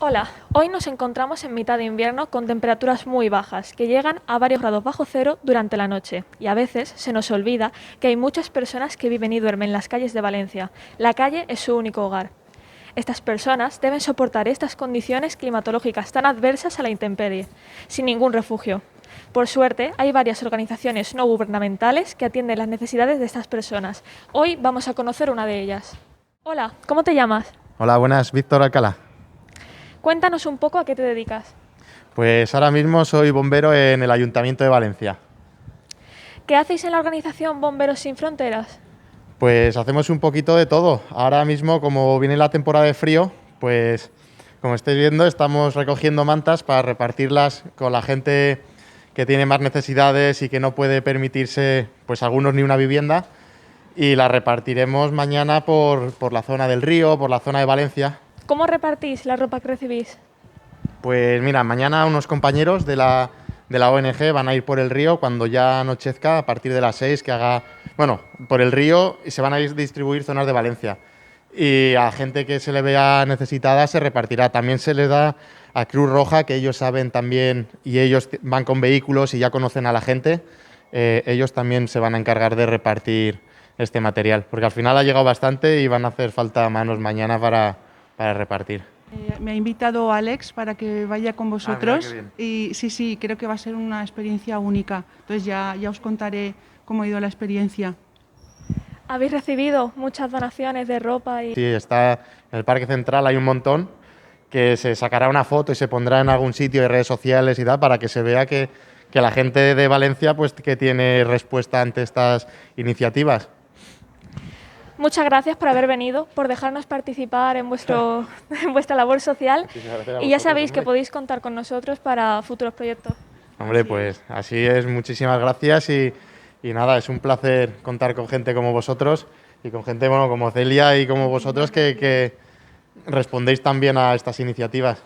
Hola, hoy nos encontramos en mitad de invierno con temperaturas muy bajas, que llegan a varios grados bajo cero durante la noche, y a veces se nos olvida que hay muchas personas que viven y duermen en las calles de Valencia. La calle es su único hogar. Estas personas deben soportar estas condiciones climatológicas tan adversas a la intemperie, sin ningún refugio. Por suerte, hay varias organizaciones no gubernamentales que atienden las necesidades de estas personas. Hoy vamos a conocer una de ellas. Hola, ¿cómo te llamas? Hola, buenas, Víctor Alcalá. Cuéntanos un poco a qué te dedicas. Pues ahora mismo soy bombero en el Ayuntamiento de Valencia. ¿Qué hacéis en la organización Bomberos Sin Fronteras? Pues hacemos un poquito de todo. Ahora mismo, como viene la temporada de frío, pues como estáis viendo, estamos recogiendo mantas para repartirlas con la gente que tiene más necesidades y que no puede permitirse, pues algunos ni una vivienda. Y las repartiremos mañana por la zona del río, por la zona de Valencia. ¿Cómo repartís la ropa que recibís? Pues mira, mañana unos compañeros de la ONG van a ir por el río cuando ya anochezca, a partir de las 6, que haga, bueno, por el río, y se van a ir distribuir zonas de Valencia. Y a gente que se le vea necesitada se repartirá. También se les da a Cruz Roja, que ellos saben también, y ellos van con vehículos y ya conocen a la gente, ellos también se van a encargar de repartir este material, porque al final ha llegado bastante y van a hacer falta manos mañana para repartir. Me ha invitado Alex para que vaya con Ah, mira qué vosotros bien. y sí, creo que va a ser una experiencia única. Entonces ya os contaré cómo ha ido la experiencia. ¿Habéis recibido muchas donaciones de ropa y...? Sí, está en el Parque Central, hay un montón que se sacará una foto y se pondrá en algún sitio de redes sociales y tal para que se vea que la gente de Valencia pues que tiene respuesta ante estas iniciativas. Muchas gracias por haber venido, por dejarnos participar en, en vuestra labor social Muchísimas gracias a y ya vosotros, sabéis que hombre. podéis contar con nosotros para futuros proyectos. Hombre, pues así es, muchísimas gracias y nada, es un placer contar con gente como vosotros y con gente bueno, como Celia y como vosotros que respondéis también a estas iniciativas.